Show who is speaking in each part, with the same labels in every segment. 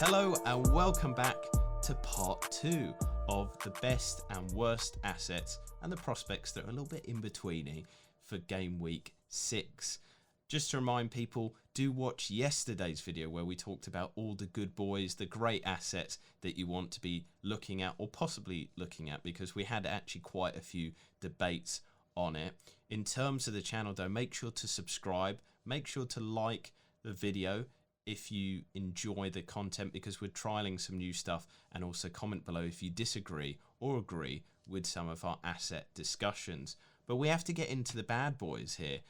Speaker 1: Hello and welcome back to part 2 of the best and worst assets and the prospects that are a little bit in betweeny for game week 6. Just to remind people, do watch yesterday's video where we talked about all the good boys, the great assets that you want to be looking at or possibly looking at, because we had actually quite a few debates on it. In terms of the channel though, make sure to subscribe, make sure to like the video if you enjoy the content, because we're trialing some new stuff, and also comment below if you disagree or agree with some of our asset discussions. But we have to get into the bad boys here.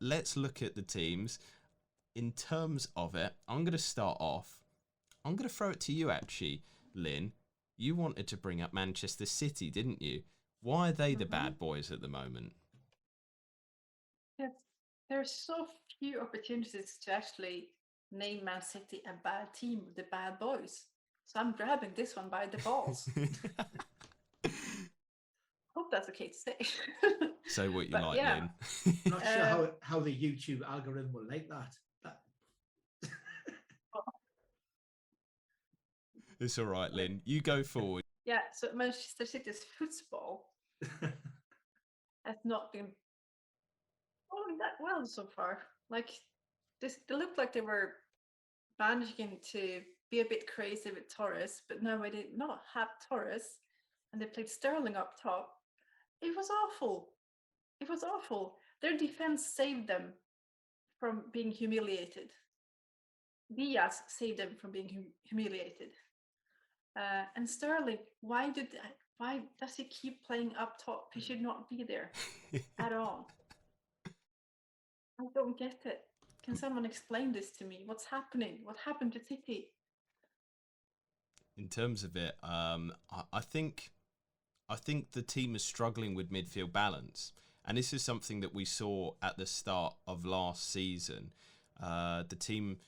Speaker 1: Let's look at the teams. In terms of it, I'm going to start off. I'm going to throw it to you actually, Lynn. You wanted to bring up Manchester City, didn't you? Why are they the bad boys at the moment?
Speaker 2: Yes, there's so few opportunities to actually name Man City a bad team with the bad boys. So I'm grabbing this one by the balls. Hope that's okay to say.
Speaker 1: Say what you
Speaker 2: But
Speaker 1: like,
Speaker 2: yeah.
Speaker 1: Lynn.
Speaker 3: I'm not sure how the YouTube algorithm will like that.
Speaker 1: It's all right, Lynn. You go forward.
Speaker 2: Yeah, so Manchester City's football has not been going that well so far. Like, they looked like they were managing to be a bit crazy with Torres, but no, they did not have Torres, and they played Sterling up top. It was awful. It was awful. Their defense saved them from being humiliated. Diaz saved them from being humiliated. And Sterling, why does he keep playing up top? He should not be there at all. I don't get it. Can someone explain this to me? What's happening? What happened to City?
Speaker 1: In terms of it, I think the team is struggling with midfield balance, and this is something that we saw at the start of last season. The team,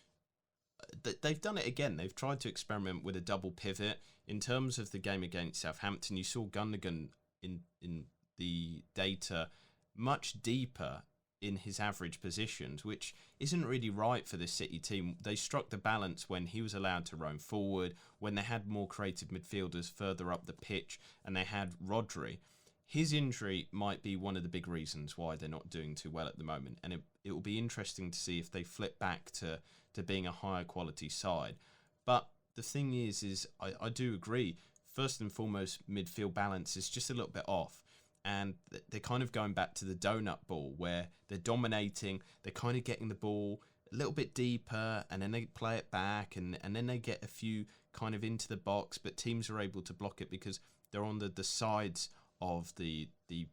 Speaker 1: they've done it again. They've tried to experiment with a double pivot. In terms of the game against Southampton, you saw Gundogan in the data much deeper in his average positions, which isn't really right for the City team. They struck the balance when he was allowed to roam forward, when they had more creative midfielders further up the pitch, and they had Rodri. His injury might be one of the big reasons why they're not doing too well at the moment, and it will be interesting to see if they flip back to being a higher quality side. But the thing is I do agree, first and foremost, midfield balance is just a little bit off. And they're kind of going back to the donut ball, where they're dominating, they're kind of getting the ball a little bit deeper, and then they play it back, and then they get a few kind of into the box, but teams are able to block it because they're on the sides of the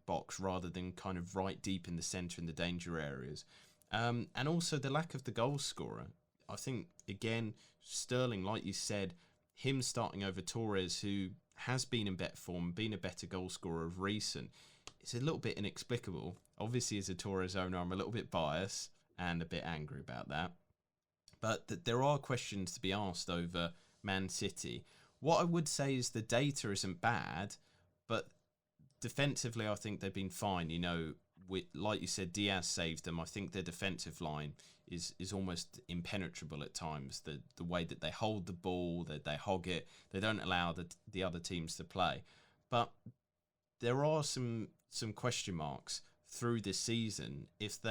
Speaker 1: box rather than kind of right deep in the centre in the danger areas. And also the lack of the goal scorer. I think, again, Sterling, like you said, him starting over Torres, who has been in better form, been a better goal scorer of recent, it's a little bit inexplicable. Obviously, as a Torres owner, I'm a little bit biased and a bit angry about that. But there are questions to be asked over Man City. What I would say is the data isn't bad, but defensively, I think they've been fine. You know, like you said, Diaz saved them. I think their defensive line is almost impenetrable at times. The way that they hold the ball, that they hog it, they don't allow the other teams to play. But there are some question marks through this season. If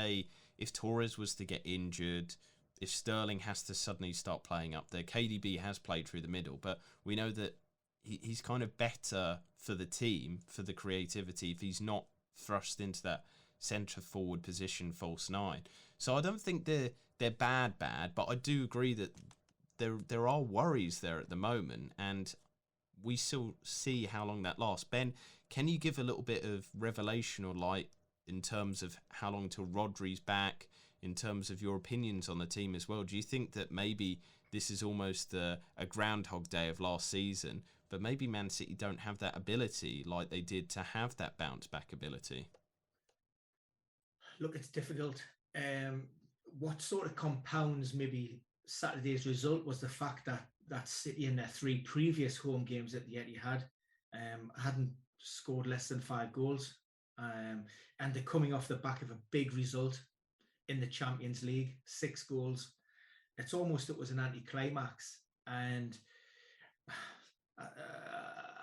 Speaker 1: Torres was to get injured, if Sterling has to suddenly start playing up there, KDB has played through the middle, but we know that he's kind of better for the team, for the creativity, if he's not thrust into that centre forward position, false nine. So I don't think they're bad, but I do agree that there are worries there at the moment, and we still see how long that lasts. Ben, can you give a little bit of revelation or light in terms of how long till Rodri's back, in terms of your opinions on the team as well? Do you think that maybe this is almost a Groundhog Day of last season, but maybe Man City don't have that ability like they did to have that bounce back ability?
Speaker 3: Look, it's difficult. What sort of compounds maybe Saturday's result was the fact that City in their 3 previous home games at the Etihad hadn't scored less than 5 goals. And they're coming off the back of a big result in the Champions League, 6 goals. It was an anticlimax. And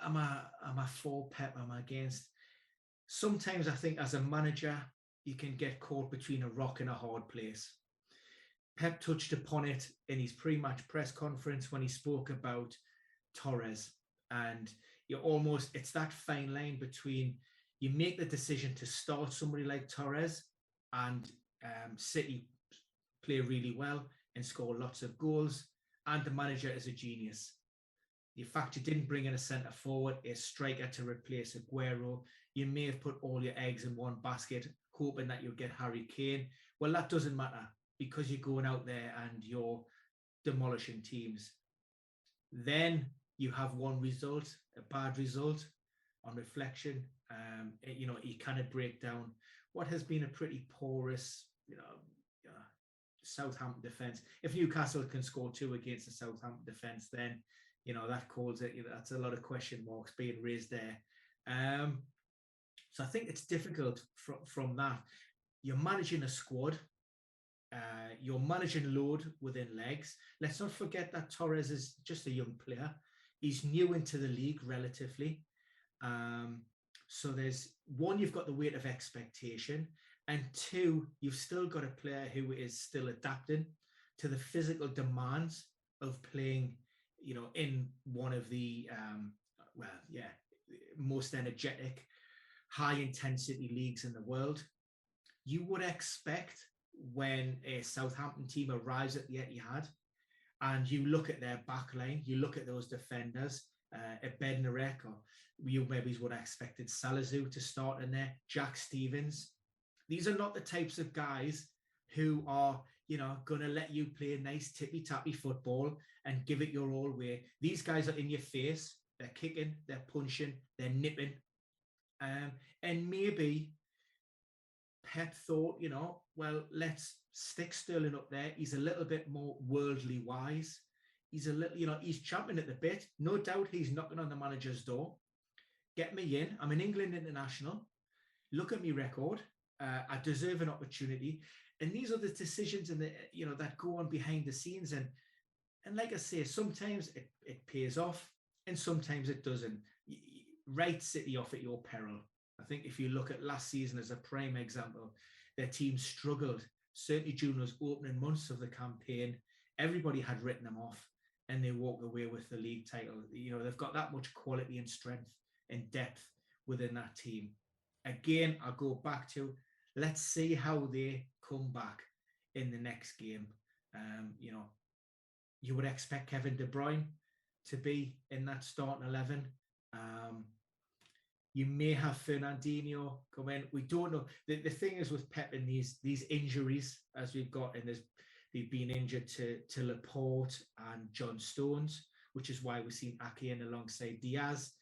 Speaker 3: am I for Pep? Am I against? Sometimes I think as a manager, you can get caught between a rock and a hard place. Pep touched upon it in his pre-match press conference when he spoke about Torres. And it's that fine line between you make the decision to start somebody like Torres, and City play really well and score lots of goals, and the manager is a genius. The fact you didn't bring in a centre forward, a striker to replace Aguero, you may have put all your eggs in one basket, hoping that you'll get Harry Kane. Well, that doesn't matter, because you're going out there and you're demolishing teams. Then you have one result, a bad result. On reflection, you kind of break down what has been a pretty porous, Southampton defence. If Newcastle can score 2 against the Southampton defence, then that calls it. That's a lot of question marks being raised there. So I think it's difficult from that. You're managing a squad. You're managing load within legs. Let's not forget that Torres is just a young player. He's new into the league relatively. So there's one, you've got the weight of expectation, and two, you've still got a player who is still adapting to the physical demands of playing, in one of the most energetic, high intensity leagues in the world. You would expect when a Southampton team arrives at the Etihad and you look at their back line, you look at those defenders, Ben Dinnery, or you maybe would have expected Salazar to start in there, Jack Stevens. These are not the types of guys who are, going to let you play a nice tippy-tappy football and give it your all way. These guys are in your face. They're kicking, they're punching, they're nipping. And maybe Pep thought, well, let's stick Sterling up there. He's a little bit more worldly wise. He's a little, he's champing at the bit. No doubt he's knocking on the manager's door. Get me in. I'm an England international. Look at me record. I deserve an opportunity. And these are the decisions that go on behind the scenes. And like I say, sometimes it pays off and sometimes it doesn't. Write City off at your peril. I think if you look at last season as a prime example, their team struggled. Certainly during those opening months of the campaign, everybody had written them off and they walked away with the league title. They've got that much quality and strength and depth within that team. Again, I'll go back to, let's see how they come back in the next game. You would expect Kevin De Bruyne to be in that starting 11. You may have Fernandinho come in. We don't know. The thing is with Pep and these injuries, as we've got, and they've been injured to Laporte and John Stones, which is why we've seen Ake in alongside Diaz.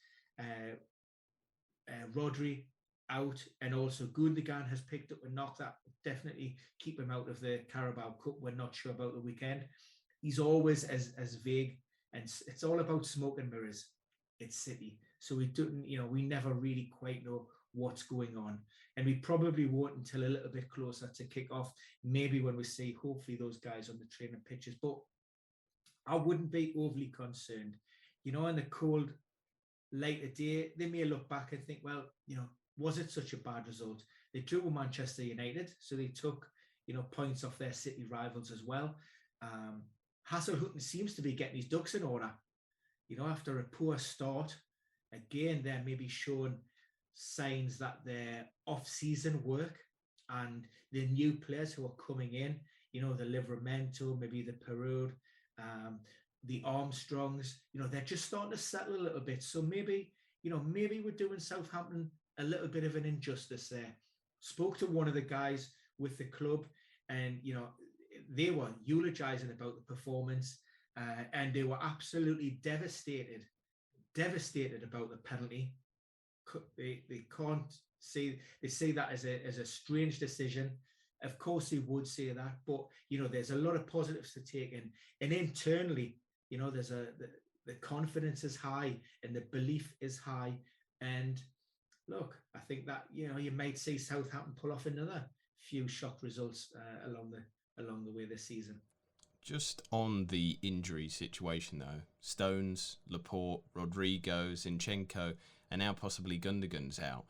Speaker 3: Rodri out, and also Gundogan has picked up a knock that will definitely keep him out of the Carabao Cup. We're not sure about the weekend. He's always as vague, and it's all about smoke and mirrors. It's City. So we never really quite know what's going on. And we probably won't until a little bit closer to kick off, maybe when we see, hopefully, those guys on the training pitches. But I wouldn't be overly concerned. In the cold light of day, they may look back and think, well, was it such a bad result? They drew with Manchester United, so they took, points off their City rivals as well. Hasselhüttl seems to be getting his ducks in order. After a poor start, again, they're maybe showing signs that their off-season work and the new players who are coming in, the Livramento, maybe the Perud, the Armstrongs, they're just starting to settle a little bit. So maybe we're doing Southampton a little bit of an injustice there. Spoke to one of the guys with the club, and, they were eulogizing about the performance, and they were absolutely devastated about the penalty. They can't say, they say that as a strange decision. Of course they would say that, but there's a lot of positives to take in, and internally, there's the confidence is high and the belief is high. And look, I think that you might see Southampton pull off another few shock results along the way this season.
Speaker 1: Just on the injury situation, though, Stones, Laporte, Rodrigo, Zinchenko, and now possibly Gundogan's out.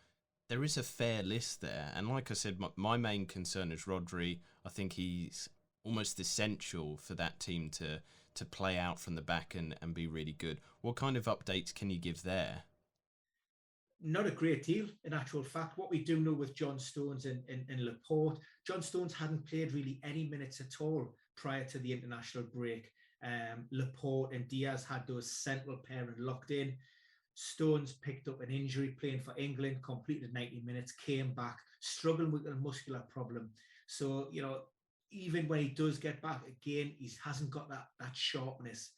Speaker 1: There is a fair list there. And like I said, my main concern is Rodri. I think he's almost essential for that team to play out from the back and be really good. What kind of updates can you give there?
Speaker 3: Not a great deal, in actual fact. What we do know with John Stones and Laporte, John Stones hadn't played really any minutes at all prior to the international break. Laporte and Diaz had those central pairing locked in. Stones picked up an injury playing for England, completed 90 minutes, came back, struggling with a muscular problem. So, even when he does get back, again, he hasn't got that sharpness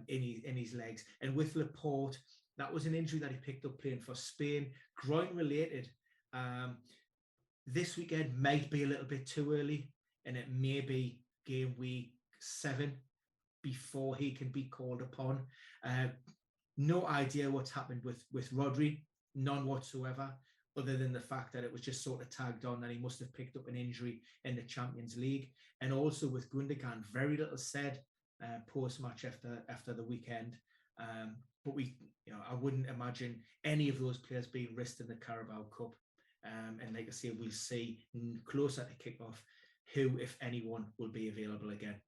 Speaker 3: in his legs. And with Laporte, that was an injury that he picked up playing for Spain, groin related. This weekend might be a little bit too early, and it may be game week 7 before he can be called upon. No idea what's happened with Rodri, none whatsoever, other than the fact that it was just sort of tagged on that he must have picked up an injury in the Champions League. And also with Gundogan, very little said post-match after the weekend. But I wouldn't imagine any of those players being risked in the Carabao Cup. And like I say, we'll see closer to kick-off who, if anyone, will be available again.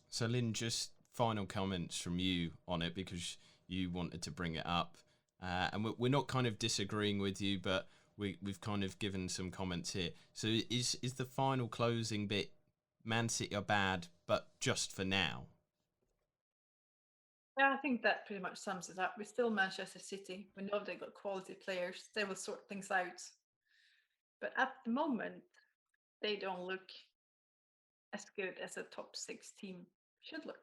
Speaker 1: So, Lynn, just final comments from you on it, because you wanted to bring it up. And we're not kind of disagreeing with you, but we've kind of given some comments here. So is the final closing bit, Man City are bad, but just for now?
Speaker 2: Yeah, I think that pretty much sums it up. We're still Manchester City. We know they've got quality players. They will sort things out. But at the moment, they don't look as good as a top 6 team should look.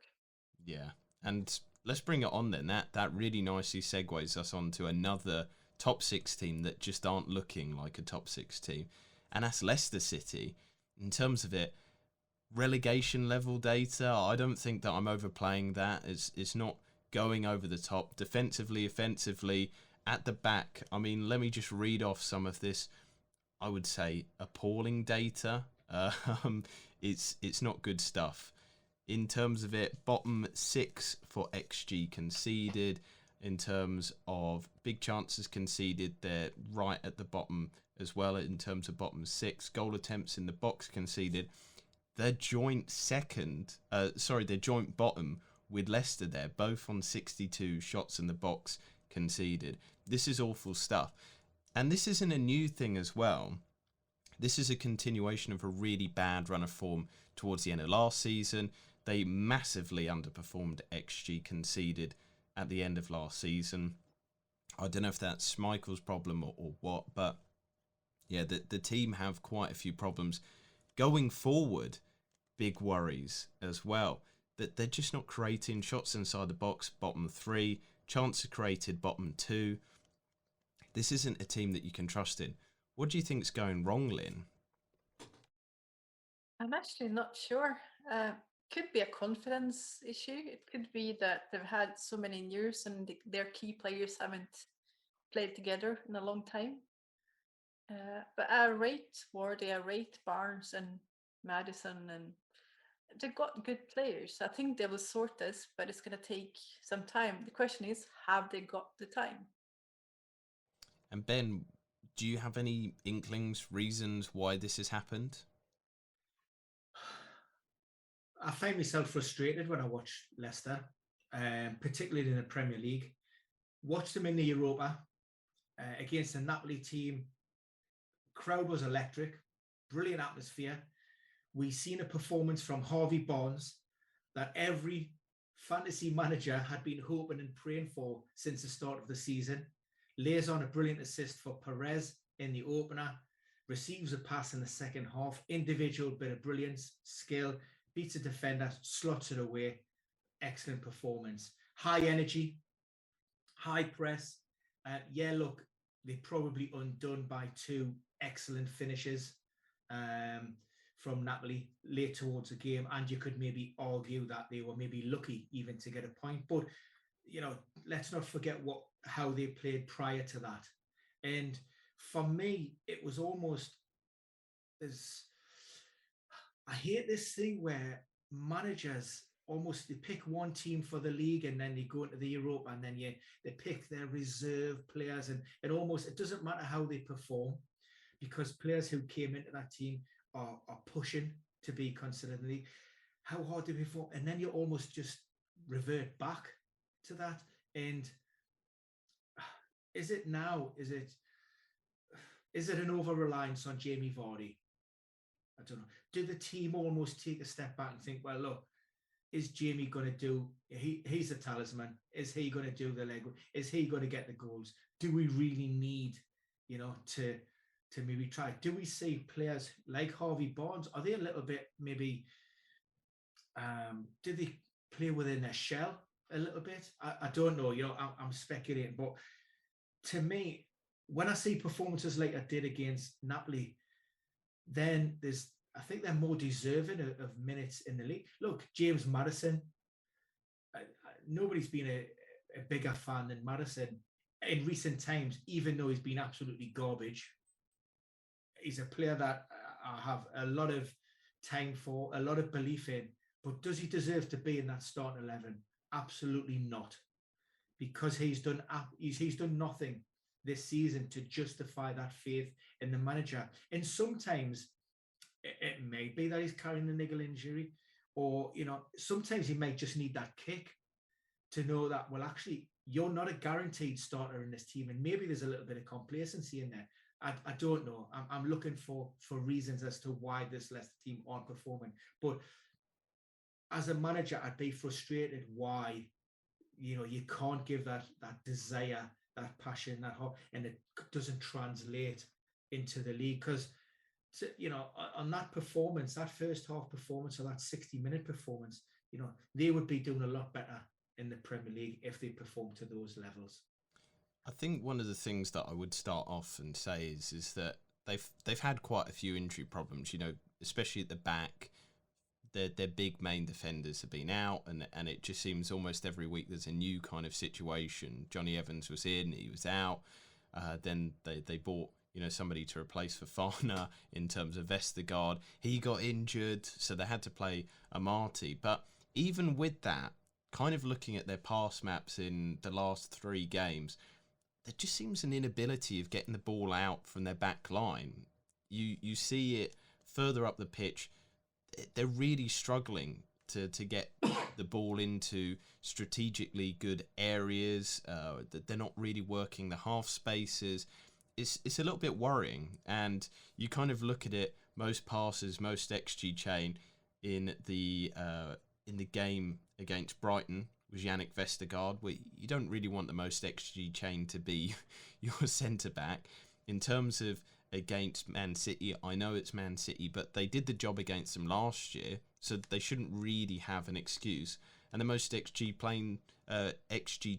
Speaker 1: Yeah, and let's bring it on then. That really nicely segues us on to another top 6 team that just aren't looking like a top 6 team, and that's Leicester City. In terms of it, relegation level data, I don't think that I'm overplaying that. It's not going over the top. Defensively, offensively, at the back, I mean, let me just read off some of this, I would say, appalling data. It's not good stuff. In terms of it, bottom 6 for XG conceded. In terms of big chances conceded, they're right at the bottom as well. In terms of bottom 6, goal attempts in the box conceded, they're joint bottom with Leicester there, both on 62 shots in the box conceded. This is awful stuff. And this isn't a new thing as well. This is a continuation of a really bad run of form towards the end of last season. They massively underperformed XG conceded at the end of last season. I don't know if that's Schmeichel's problem or what, but yeah, the team have quite a few problems. Going forward, big worries as well. That they're just not creating shots inside the box, bottom 3. Chances created, bottom 2. This isn't a team that you can trust in. What do you think's going wrong, Lynn?
Speaker 2: I'm actually not sure. Could be a confidence issue. It could be that they've had so many years and their key players haven't played together in a long time. But I rate Wardy, I rate Barnes and Madison, and they've got good players. I think they will sort this, but it's going to take some time. The question is, have they got the time?
Speaker 1: And Ben, do you have any inklings, reasons why this has happened?
Speaker 3: I find myself frustrated when I watch Leicester, particularly in the Premier League. Watch them in the Europa against the Napoli team. Crowd was electric, brilliant atmosphere. We've seen a performance from Harvey Barnes that every fantasy manager had been hoping and praying for since the start of the season. Lays on a brilliant assist for Perez in the opener, receives a pass in the second half, individual bit of brilliance, skill, beats a defender, slots it away. Excellent performance. High energy, high press. Look, they're probably undone by 2 excellent finishes from Napoli late towards the game, and you could maybe argue that they were maybe lucky even to get a point. But let's not forget how they played prior to that. And for me, it was almost as, I hate this thing where managers almost, they pick one team for the league and then they go into the Europa, and then they pick their reserve players, and it doesn't matter how they perform, because players who came into that team are pushing to be considered in the league. How hard they perform, and then you almost just revert back to that. And is it an over-reliance on Jamie Vardy? I don't know. Do the team almost take a step back and think, well, look, is Jamie going to do, he's a talisman. Is he going to do the leg? Is he going to get the goals? Do we really need, to maybe try? Do we see players like Harvey Barnes? Are they a little bit maybe, do they play within their shell a little bit? I don't know. I'm speculating. But to me, when I see performances like I did against Napoli, then I think they're more deserving of minutes in the league. Look, James Madison, nobody's been a bigger fan than Madison in recent times, even though he's been absolutely garbage. He's a player that I have a lot of time for, a lot of belief in, but does he deserve to be in that starting 11? Absolutely not, because he's done nothing this season to justify that faith in the manager. And sometimes it may be that he's carrying a niggle injury, or, sometimes he might just need that kick to know that, well, actually, you're not a guaranteed starter in this team. And maybe there's a little bit of complacency in there. I don't know. I'm looking for reasons as to why this Leicester team aren't performing. But as a manager, I'd be frustrated why, you can't give that desire, that passion, that hope, and it doesn't translate into the league. Because, on that performance, that first half performance, or that 60-minute performance, they would be doing a lot better in the Premier League if they performed to those levels.
Speaker 1: I think one of the things that I would start off and say is that they've had quite a few injury problems, especially at the back. Their big main defenders have been out, and it just seems almost every week there's a new kind of situation. Johnny Evans was in, he was out. Then they bought somebody to replace Fofana in terms of Vestergaard. He got injured, so they had to play Amati. But even with that, kind of looking at their pass maps in the last 3 games, there just seems an inability of getting the ball out from their back line. You see it further up the pitch. They're really struggling to get the ball into strategically good areas. They're not really working the half spaces. It's a little bit worrying. And you kind of look at it, most passes, most XG chain in the game against Brighton was Yannick Vestergaard. You don't really want the most XG chain to be your centre-back. In terms of against Man City, I know it's Man City, but they did the job against them last year, so they shouldn't really have an excuse. And the most XG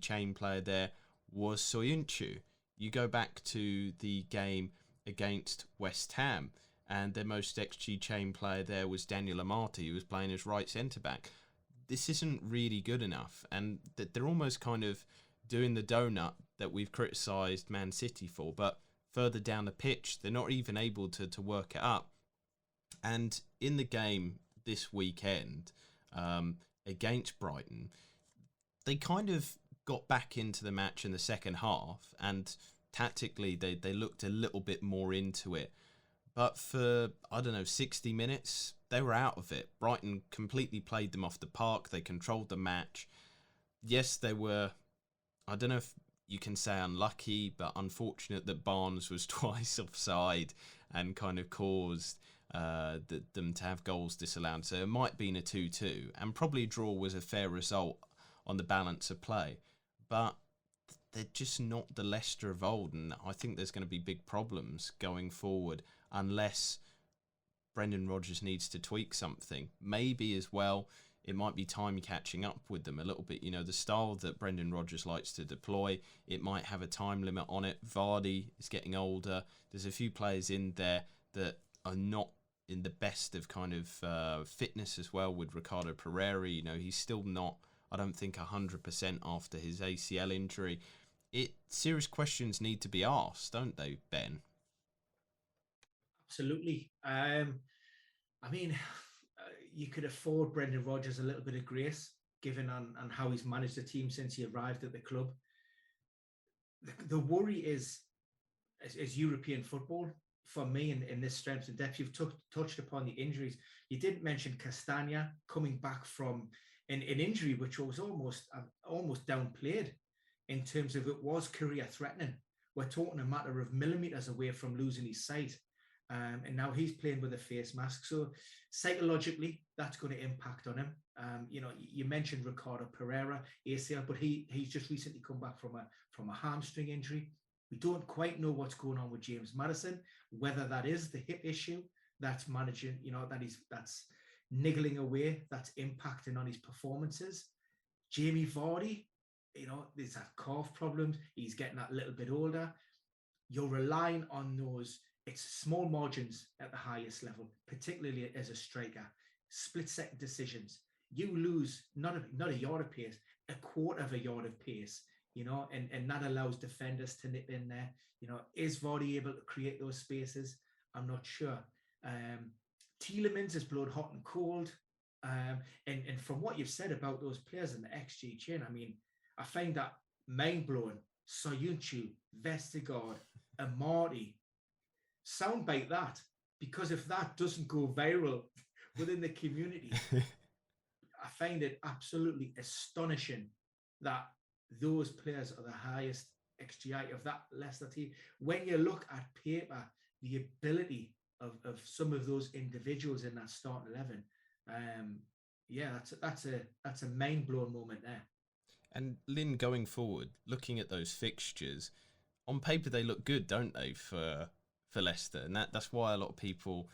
Speaker 1: chain player there was Soyuncu. You go back to the game against West Ham, and their most XG chain player there was Daniel Amati, who was playing as right centre-back. This isn't really good enough, and they're almost kind of doing the donut that we've criticised Man City for, but further down the pitch, they're not even able to work it up. And in the game this weekend against Brighton, they kind of got back into the match in the second half, and tactically they looked a little bit more into it. But for, 60 minutes, they were out of it. Brighton completely played them off the park. They controlled the match. Yes, they were, I don't know if you can say unlucky, but unfortunate that Barnes was twice offside and kind of caused them to have goals disallowed. So it might have been a 2-2, and probably a draw was a fair result on the balance of play. But they're just not the Leicester of old, and I think there's going to be big problems going forward unless Brendan Rodgers needs to tweak something. Maybe as well, it might be time catching up with them a little bit. The style that Brendan Rodgers likes to deploy, it might have a time limit on it. Vardy is getting older. There's a few players in there that are not in the best of kind of fitness as well, with Ricardo Pereira. He's still not, I don't think, 100% after his ACL injury. Serious questions need to be asked, don't they, Ben?
Speaker 3: Absolutely. you could afford Brendan Rodgers a little bit of grace, given on how he's managed the team since he arrived at the club. The worry is European football for me in this strength and depth. You've touched upon the injuries. You didn't mention Castagna coming back from an injury which was almost downplayed in terms of it was career threatening. We're talking a matter of millimeters away from losing his sight. And now he's playing with a face mask. So psychologically, that's going to impact on him. You mentioned Ricardo Pereira, ACL, but he's just recently come back from a hamstring injury. We don't quite know what's going on with James Madison, whether that is the hip issue that's managing, that's niggling away, that's impacting on his performances. Jamie Vardy, there's that calf problems. He's getting that little bit older. You're relying on those. It's small margins at the highest level, particularly as a striker. Split-second decisions. You lose not a yard of pace, a quarter of a yard of pace, and that allows defenders to nip in there. Is Vardy able to create those spaces? I'm not sure. Tielemans has blown hot and cold. And from what you've said about those players in the XG chain, I mean, I find that mind-blowing. Soyuncu, Vestergaard, Amati, soundbite that, because if that doesn't go viral within the community, I find it absolutely astonishing that those players are the highest XGI of that Leicester team. When you look at paper, the ability of some of those individuals in that starting 11, that's a mind-blowing moment there.
Speaker 1: And Lynn, going forward, looking at those fixtures, on paper they look good, don't they, for Leicester? And that's why a lot of people,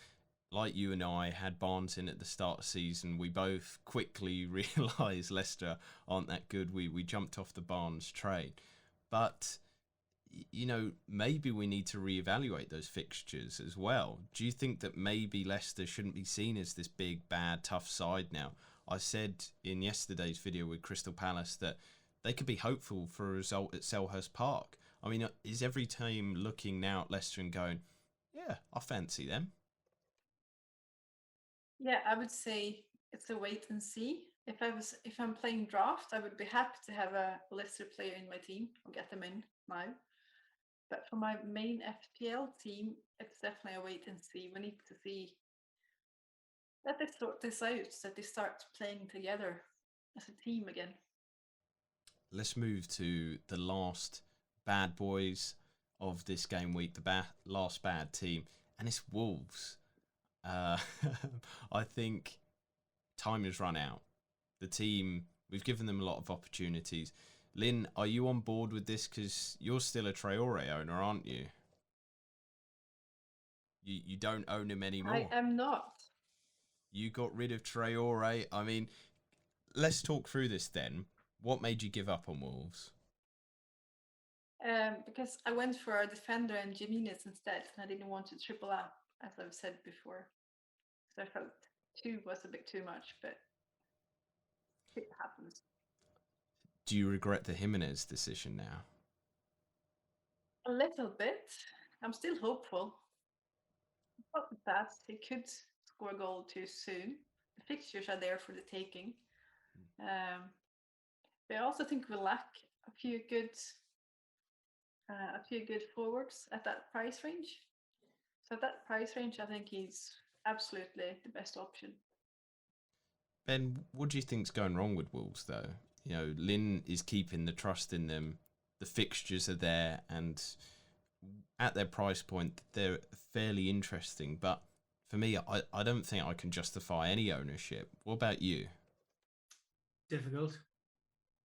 Speaker 1: like you and I, had Barnes in at the start of the season. We both quickly realised Leicester aren't that good. We jumped off the Barnes train. But, maybe we need to reevaluate those fixtures as well. Do you think that maybe Leicester shouldn't be seen as this big, bad, tough side now? I said in yesterday's video with Crystal Palace that they could be hopeful for a result at Selhurst Park. I mean, is every team looking now at Leicester and going, yeah, I fancy them?
Speaker 2: Yeah, I would say it's a wait and see. If I'm playing draft, I would be happy to have a Leicester player in my team or get them in now. But for my main FPL team, it's definitely a wait and see. We need to see that they sort this out, that they start playing together as a team again.
Speaker 1: Let's move to the last bad boys of this game week, the last bad team, and it's Wolves. I think time has run out. The team, we've given them a lot of opportunities. Lynn, are you on board with this? Because you're still a Traore owner, aren't you? You don't own him anymore.
Speaker 2: I am not.
Speaker 1: You got rid of Traore. I mean, let's talk through this then. What made you give up on Wolves?
Speaker 2: Because I went for a defender and Jimenez instead, and I didn't want to triple up, as I've said before. So I felt 2 was a bit too much, but it happens.
Speaker 1: Do you regret the Jimenez decision now?
Speaker 2: A little bit. I'm still hopeful. Not that he could score a goal too soon. The fixtures are there for the taking. But I also think we lack a few good forwards at that price range. So at that price range, I think he's absolutely the best option.
Speaker 1: Ben, what do you think's going wrong with Wolves, though? Lynn is keeping the trust in them. The fixtures are there, and at their price point, they're fairly interesting. But for me, I don't think I can justify any ownership. What about you?
Speaker 3: Difficult.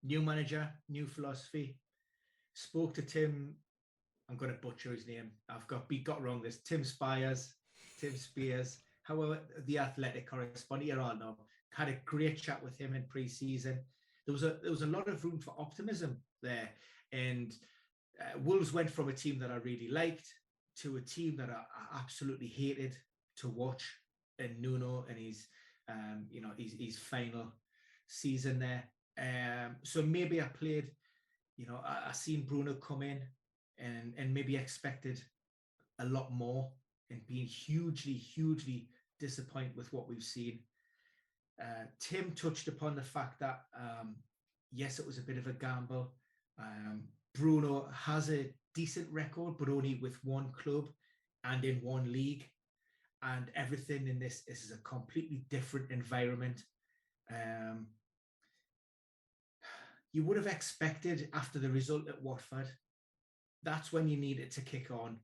Speaker 3: New manager, new philosophy. Spoke to Tim. I'm going to butcher his name. I've got wrong this. Tim Spears. However, the Athletic correspondent, you all know, had a great chat with him in pre-season. There was a lot of room for optimism there, and Wolves went from a team that I really liked to a team that I absolutely hated to watch. And Nuno and his final season there. So maybe I played. I seen Bruno come in and maybe expected a lot more, and being hugely, hugely disappointed with what we've seen. Tim touched upon the fact that, yes, it was a bit of a gamble. Bruno has a decent record, but only with one club and in one league. And everything in this is a completely different environment. You would have expected after the result at Watford, that's when you need it to kick on.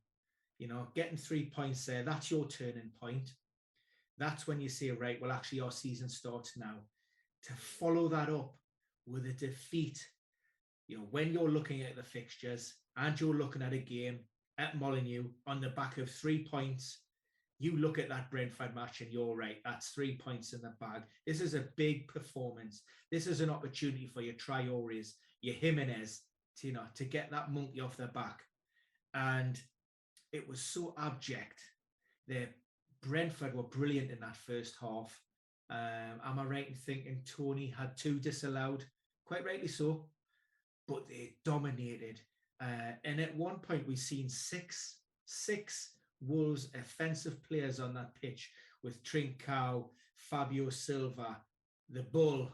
Speaker 3: You know, getting 3 points there, that's your turning point. That's when you say, right, well, actually, our season starts now. To follow that up with a defeat, you know, when you're looking at the fixtures and you're looking at a game at Molineux on the back of 3 points, you look at that Brentford match and you're right, that's 3 points in the bag. This is a big performance. This is an opportunity for your Traores, your Jimenez, to get that monkey off their back. And it was so abject. Brentford were brilliant in that first half. Am I right in thinking Tony had 2 disallowed? Quite rightly so. But they dominated. And at one point, we've seen six Wolves offensive players on that pitch with Trincao, Fabio Silva, the Bull.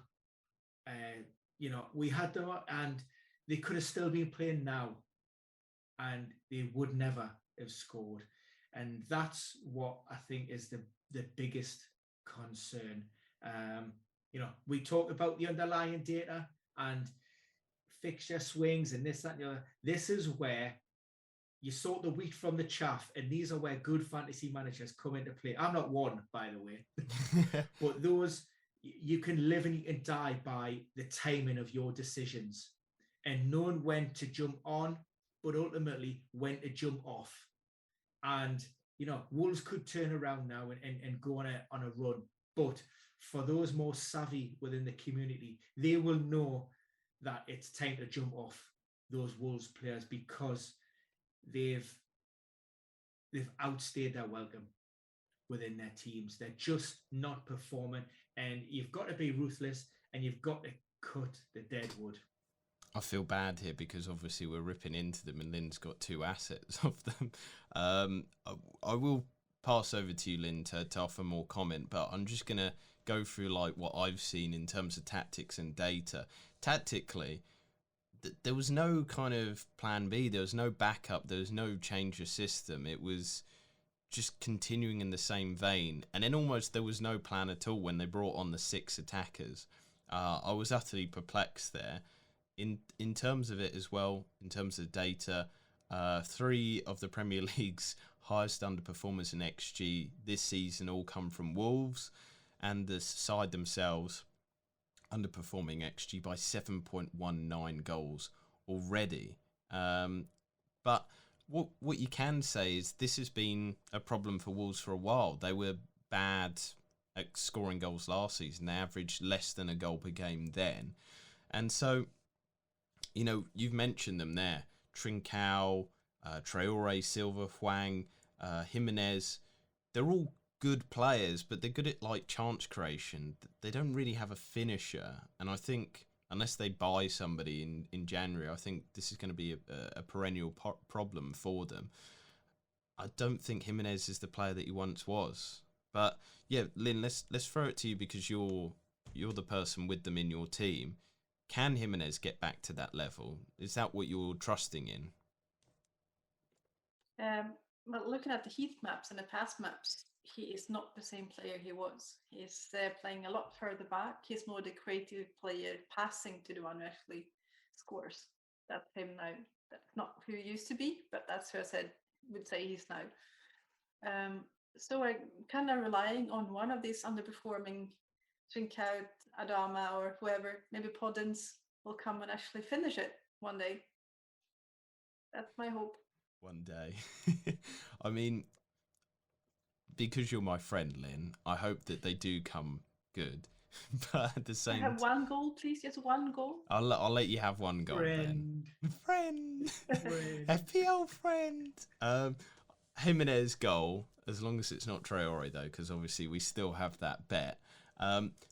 Speaker 3: You know, we had them, and they could have still been playing now, and they would never have scored. And that's what I think is the biggest concern. You know, we talk about the underlying data and fixture swings and this, that, and the other. This is where you sort the wheat from the chaff, and these are where good fantasy managers come into play. I'm not one, by the way, but those, you can live and you can die by the timing of your decisions and knowing when to jump on, but ultimately when to jump off. And, you know, Wolves could turn around now and go on a run. But for those more savvy within the community, they will know that it's time to jump off those Wolves players because they've outstayed their welcome within their teams. They're just not performing. And you've got to be ruthless and you've got to cut the dead wood.
Speaker 1: I feel bad here because obviously we're ripping into them and Lynn's got 2 assets of them. I will pass over to you, Lynn, to offer more comment, but I'm just going to go through like what I've seen in terms of tactics and data. Tactically, there was no kind of plan B. There was no backup. There was no change of system. It was just continuing in the same vein. And then almost there was no plan at all when they brought on the 6 attackers. I was utterly perplexed there. In terms of it as well, in terms of data, 3 of the Premier League's highest underperformers in XG this season all come from Wolves, and the side themselves underperforming XG by 7.19 goals already. But what you can say is this has been a problem for Wolves for a while. They were bad at scoring goals last season. They averaged less than a goal per game then. And so, you know, you've mentioned them there. Trincao, Traore, Silva, Hwang, Jimenez. They're all good players, but they're good at like chance creation. They don't really have a finisher. And I think unless they buy somebody in January, I think this is going to be a perennial problem for them. I don't think Jimenez is the player that he once was. But yeah, Lynn, let's throw it to you because you're the person with them in your team. Can Jimenez get back to that level? Is that what you're trusting in?
Speaker 2: Well, looking at the heat maps and the pass maps, he is not the same player he was. He's playing a lot further back. He's more the creative player, passing to the one who actually scores. That's him now. That's not who he used to be, but that's who I would say he's now. So I'm kind of relying on one of these underperforming Trincao, Adama, or whoever. Maybe Podence will come and actually finish it one day. That's my hope.
Speaker 1: One day. I mean, because you're my friend, Lynn, I hope that they do come good. But at the same
Speaker 2: time, have 1 goal, please. Just 1 goal.
Speaker 1: I'll let you have 1 goal. Friend. FPL friend. Jimenez goal, as long as it's not Traore though, because obviously we still have that bet.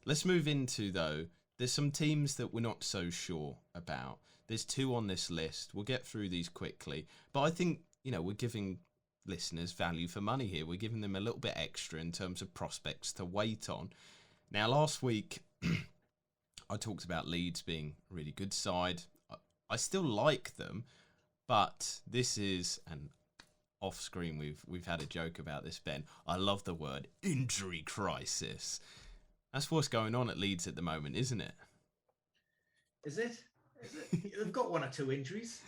Speaker 1: Let's move into though. There's some teams that we're not so sure about. There's 2 on this list. We'll get through these quickly. But I think, you know, we're giving listeners value for money here. We're giving them a little bit extra in terms of prospects to wait on. Now, last week, I talked about Leeds being a really good side. I still like them, but this is, and off screen we've had a joke about this, Ben. I love the word injury crisis. That's what's going on at Leeds at the moment, isn't it?
Speaker 3: Is it? They've got one or two injuries,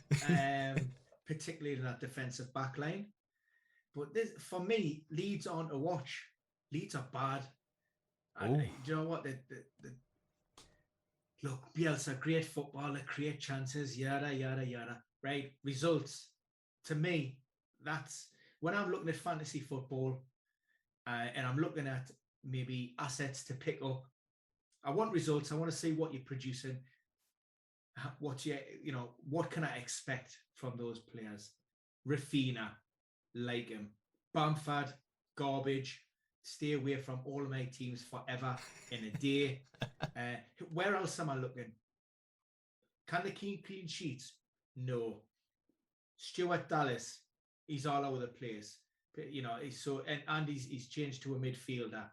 Speaker 3: particularly in that defensive back line. But this, for me, Leeds aren't a watch. Leeds are bad. And do you know what? Look, Bielsa, great footballer, create chances, yada, yada, yada. Right? Results. To me, that's when I'm looking at fantasy football and I'm looking at maybe assets to pick up. I want results. I want to see what you're producing. What can I expect from those players? Rafinha, like him. Bamford, garbage. Stay away from all of my teams forever in a day. Where else am I looking? Can they keep clean sheets? No. Stuart Dallas, he's all over the place. But, he's changed to a midfielder.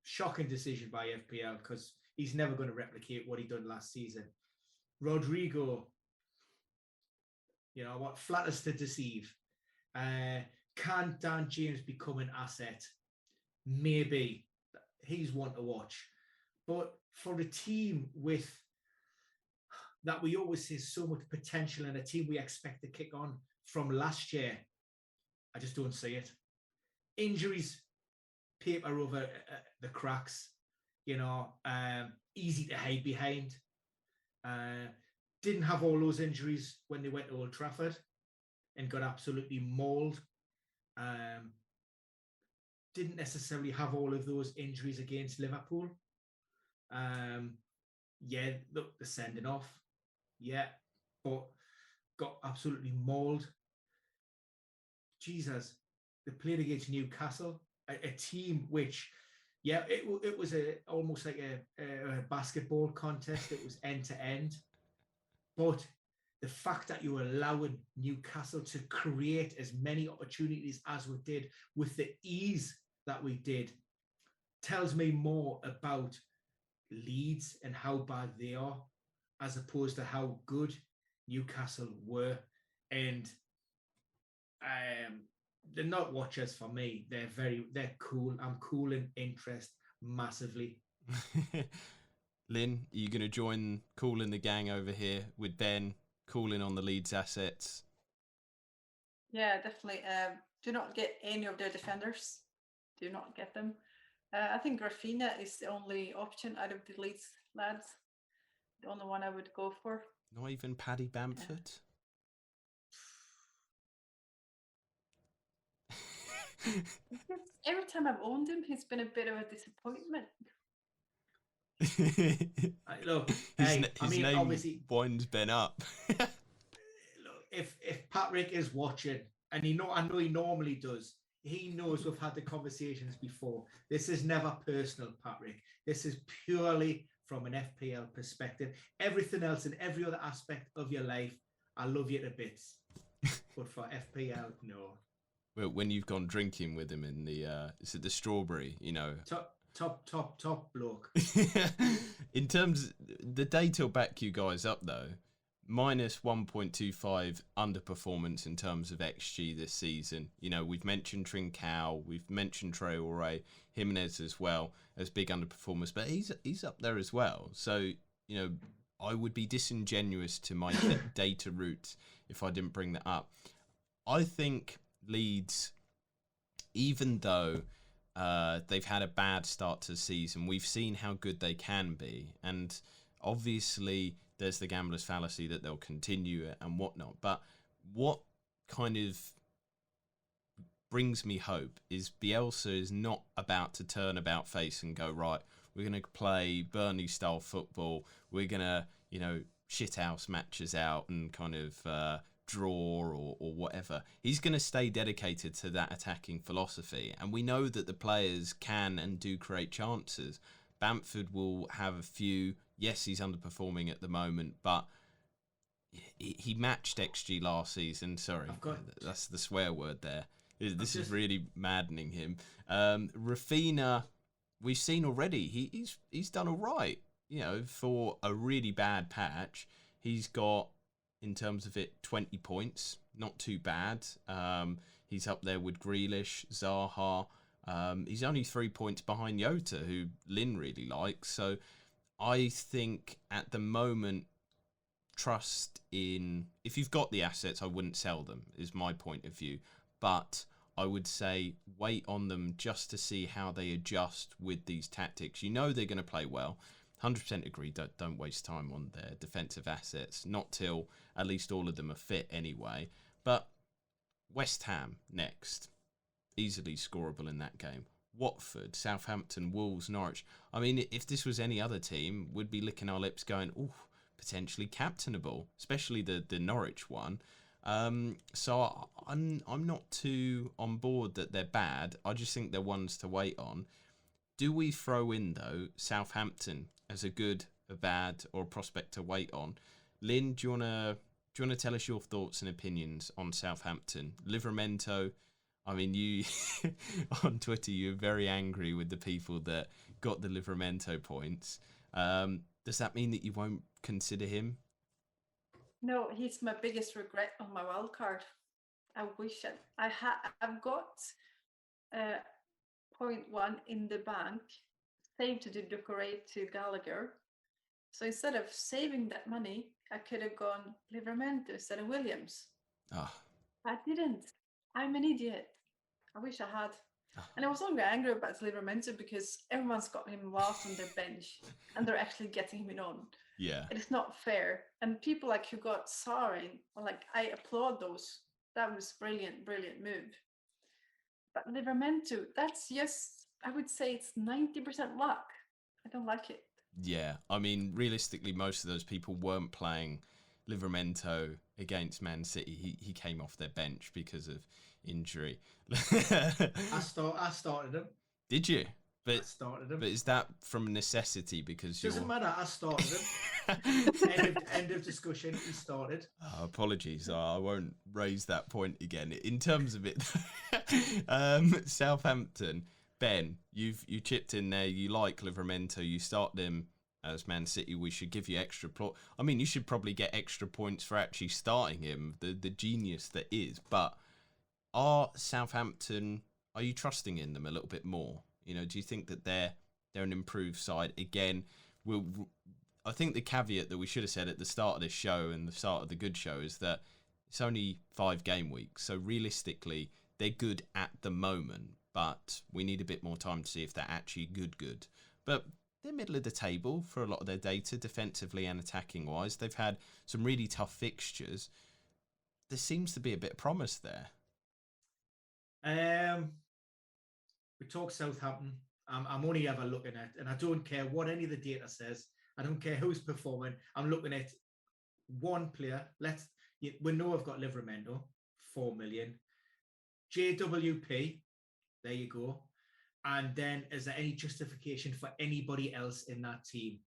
Speaker 3: Shocking decision by FPL because he's never going to replicate what he done last season. Rodrigo, flatters to deceive. Can Dan James become an asset? Maybe. He's one to watch. But for a team with that we always see so much potential in a team we expect to kick on from last year, I just don't see it. Injuries paper over the cracks, easy to hide behind. Didn't have all those injuries when they went to Old Trafford and got absolutely mauled. Didn't necessarily have all of those injuries against Liverpool. Look, the sending off. Yeah, but got absolutely mauled. Jesus, they played against Newcastle, a team which, it was almost like a basketball contest. It was end to end. But the fact that you were allowing Newcastle to create as many opportunities as we did with the ease that we did tells me more about Leeds and how bad they are as opposed to how good Newcastle were. And they're not watchers for me. They're cool. I'm cool in interest massively.
Speaker 1: Lynn, are you going to join cooling the gang over here with Ben, cooling on the Leeds assets?
Speaker 2: Yeah, definitely. Do not get any of their defenders. Do not get them. I think Rafinha is the only option out of the Leeds lads. The only one I would go for.
Speaker 1: Not even Paddy Bamford?
Speaker 2: Yeah. Every time I've owned him, he's been a bit of a disappointment.
Speaker 3: Look,
Speaker 1: his name obviously winds Ben up.
Speaker 3: Look, if Patrick is watching, and I know he normally does, he knows we've had the conversations before. This is never personal, Patrick. This is purely from an FPL perspective. Everything else in every other aspect of your life, I love you to bits. But for FPL, no.
Speaker 1: Well, when you've gone drinking with him in the, is it the Strawberry,
Speaker 3: Top bloke.
Speaker 1: In terms, the data will back you guys up though. Minus 1.25 underperformance in terms of XG this season. We've mentioned Trincao, we've mentioned Traore, Jimenez as well as big underperformers, but he's up there as well. So, I would be disingenuous to my data route if I didn't bring that up. I think Leeds, even though they've had a bad start to the season, we've seen how good they can be. And obviously there's the gambler's fallacy that they'll continue it and whatnot. But what kind of brings me hope is Bielsa is not about to turn about face and go, right, we're going to play Burnley-style football. We're going to, shithouse matches out and kind of draw or whatever. He's going to stay dedicated to that attacking philosophy. And we know that the players can and do create chances. Bamford will have a few. Yes, he's underperforming at the moment, but he matched XG last season. Sorry, that's the swear word there. This is really maddening him. Rafinha, we've seen already he's done all right. You know, for a really bad patch, he's got, in terms of it, 20 points. Not too bad. He's up there with Grealish, Zaha. He's only 3 points behind Jota, who Linn really likes. So I think at the moment, trust in, if you've got the assets, I wouldn't sell them, is my point of view. But I would say wait on them just to see how they adjust with these tactics. You know they're going to play well. 100% agree, don't waste time on their defensive assets, not till at least all of them are fit anyway. But West Ham next, easily scoreable in that game. Watford, Southampton, Wolves, Norwich. I mean, if this was any other team, we'd be licking our lips going, ooh, potentially captainable, especially the Norwich one. So I'm not too on board that they're bad. I just think they're ones to wait on. Do we throw in, though, Southampton as a good, a bad, or a prospect to wait on? Linn, do you wanna tell us your thoughts and opinions on Southampton? Livramento, I mean, you on Twitter, you were very angry with the people that got the Livramento points. Does that mean that you won't consider him?
Speaker 2: No, he's my biggest regret on my wild card. I wish I've got 0.1 in the bank saved to decorate to Gallagher. So instead of saving that money, I could have gone Livramento instead of Williams.
Speaker 1: Oh.
Speaker 2: I didn't. I'm an idiot. I wish I had.
Speaker 1: Oh.
Speaker 2: And I was only angry about Livramento because everyone's got him whilst on their bench and they're actually getting him on.
Speaker 1: Yeah.
Speaker 2: It's not fair. And people like who got Sarin, like, I applaud those. That was brilliant move. But Livramento, that's just, I would say it's 90% luck. I don't like it.
Speaker 1: Yeah, I mean, realistically, most of those people weren't playing Livramento against Man City. He came off their bench because of injury.
Speaker 3: I started him.
Speaker 1: Did you?
Speaker 3: I started him.
Speaker 1: But is that from necessity because
Speaker 3: Doesn't matter. I started him. end of discussion. He started.
Speaker 1: Apologies. I won't raise that point again. In terms of it, Southampton. Ben, you chipped in there. You like Livramento. You start them as Man City. We should give you extra I mean, you should probably get extra points for actually starting him. The genius that is. But are Southampton? Are you trusting in them a little bit more? You know, do you think that they're an improved side again? I think the caveat that we should have said at the start of this show and the start of the good show is that it's only 5 game weeks, so realistically they're good at the moment. But we need a bit more time to see if they're actually good. But they're middle of the table for a lot of their data, defensively and attacking wise. They've had some really tough fixtures. There seems to be a bit of promise there.
Speaker 3: We talk Southampton. I'm only ever looking at, and I don't care what any of the data says. I don't care who's performing. I'm looking at one player. We know I've got Livramento, 4 million. JWP. There you go. And then, is there any justification for anybody else in that team?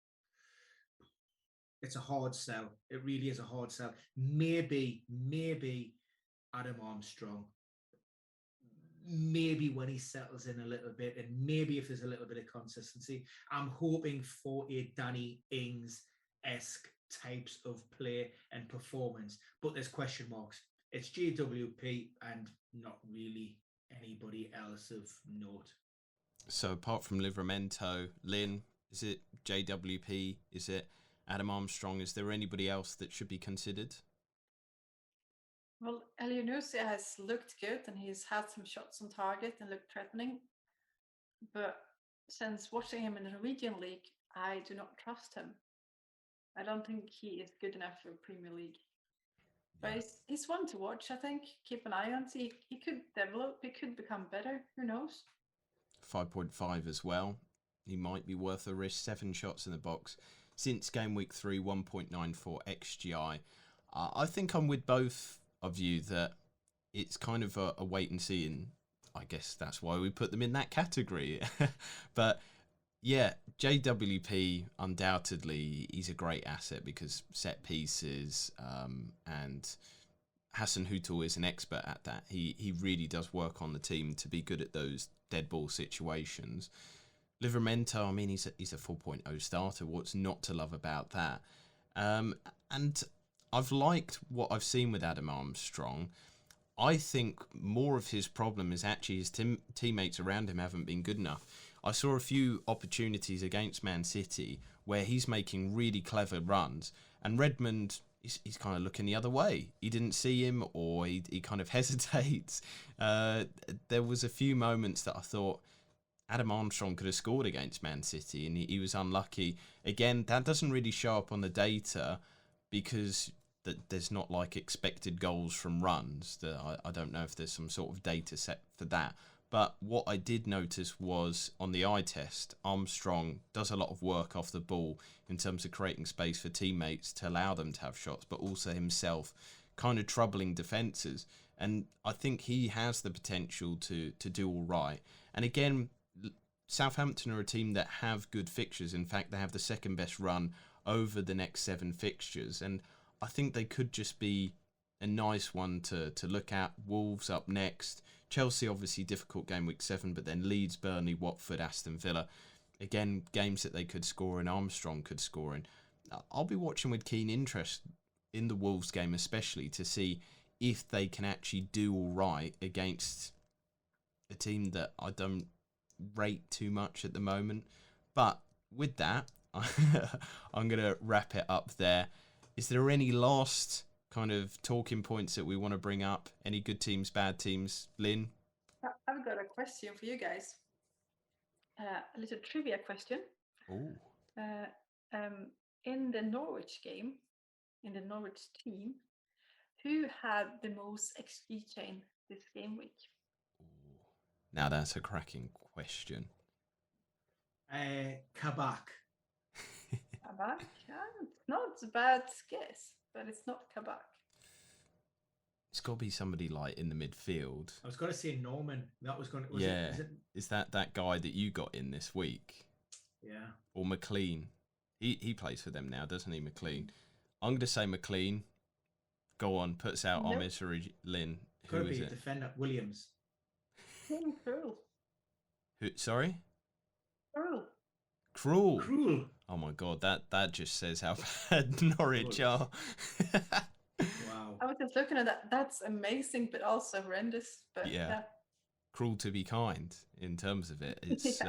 Speaker 3: It's a hard sell. It really is a hard sell. Maybe Adam Armstrong. Maybe when he settles in a little bit, and maybe if there's a little bit of consistency. I'm hoping for a Danny Ings-esque types of play and performance. But there's question marks. It's JWP and not really anybody else of note.
Speaker 1: So apart from Livramento, Linn, is it JWP? Is it Adam Armstrong? Is there anybody else that should be considered?
Speaker 2: Well, Elyounoussi has looked good and he's had some shots on target and looked threatening. But since watching him in the Norwegian League, I do not trust him. I don't think he is good enough for Premier League. But he's one to watch, I think. Keep an eye on. See, he could develop. He could become better. Who knows?
Speaker 1: 5.5 as well. He might be worth a risk. 7 shots in the box. Since game week 3, 1.94 XGI. I think I'm with both of you that it's kind of a wait and see. And I guess that's why we put them in that category. But yeah, JWP, undoubtedly, he's a great asset because set pieces and Hassan Hüttl is an expert at that. He really does work on the team to be good at those dead ball situations. Livramento, I mean, he's a 4.0 starter. What's not to love about that? And I've liked what I've seen with Adam Armstrong. I think more of his problem is actually his teammates around him haven't been good enough. I saw a few opportunities against Man City where he's making really clever runs, and Redmond, he's kind of looking the other way. He didn't see him, or he kind of hesitates. There was a few moments that I thought Adam Armstrong could have scored against Man City, and he was unlucky. Again, that doesn't really show up on the data because there's not like expected goals from runs. I don't know if there's some sort of data set for that. But what I did notice was on the eye test, Armstrong does a lot of work off the ball in terms of creating space for teammates to allow them to have shots, but also himself kind of troubling defences. And I think he has the potential to do all right. And again, Southampton are a team that have good fixtures. In fact, they have the second best run over the next 7 fixtures. And I think they could just be a nice one to look at. Wolves up next. Chelsea, obviously, difficult game week 7, but then Leeds, Burnley, Watford, Aston Villa. Again, games that they could score in, Armstrong could score in. I'll be watching with keen interest in the Wolves game, especially to see if they can actually do all right against a team that I don't rate too much at the moment. But with that, I'm going to wrap it up there. Is there any last kind of talking points that we want to bring up? Any good teams, bad teams? Lynn?
Speaker 2: I've got a question for you guys. A little trivia question.
Speaker 1: Oh.
Speaker 2: In the Norwich game, in the Norwich team, who had the most XG chain this game week?
Speaker 1: Now that's a cracking question.
Speaker 3: Kabak.
Speaker 2: Kabak? Yeah, it's not a bad guess, but it's not Kabak.
Speaker 1: It's got to be somebody like in the midfield.
Speaker 3: I was going to say Norman. That was going to.
Speaker 1: Is that guy that you got in this week?
Speaker 3: Yeah.
Speaker 1: Or McLean? He plays for them now, doesn't he, McLean? I'm going to say McLean. Go on, puts out
Speaker 2: Nope.
Speaker 1: Omis or Lynn.
Speaker 3: Could
Speaker 1: Who is
Speaker 3: be
Speaker 1: it?
Speaker 3: defender Williams.
Speaker 2: Cruel.
Speaker 1: Who? Sorry?
Speaker 2: Cruel.
Speaker 1: Cruel. Oh my God, that just says how bad Norwich are.
Speaker 3: Wow.
Speaker 2: I was just looking at that. That's amazing, but also horrendous. But yeah.
Speaker 1: Cruel to be kind in terms of it. It's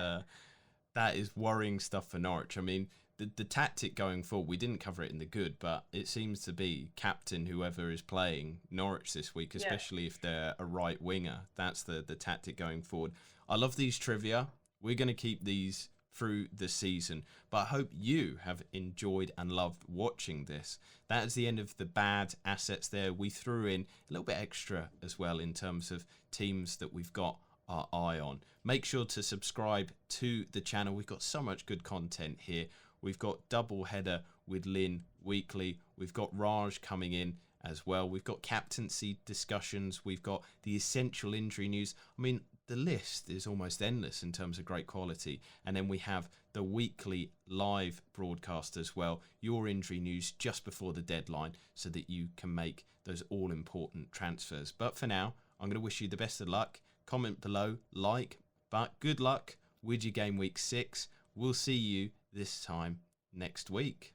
Speaker 1: that is worrying stuff for Norwich. I mean, the tactic going forward, we didn't cover it in the good, but it seems to be captain whoever is playing Norwich this week, especially if they're a right winger. That's the tactic going forward. I love these trivia. We're going to keep these through the season, but I hope you have enjoyed and loved watching this. That is the end of the bad assets there. We threw in a little bit extra as well in terms of teams that we've got our eye on. Make sure to subscribe to the channel. We've got so much good content here. We've got double header with Lynn weekly. We've got Raj coming in as well. We've got captaincy discussions. We've got the essential injury news. I mean, the list is almost endless in terms of great quality. And then we have the weekly live broadcast as well. Your injury news just before the deadline so that you can make those all-important transfers. But for now, I'm going to wish you the best of luck. Comment below, but good luck with your game week 6. We'll see you this time next week.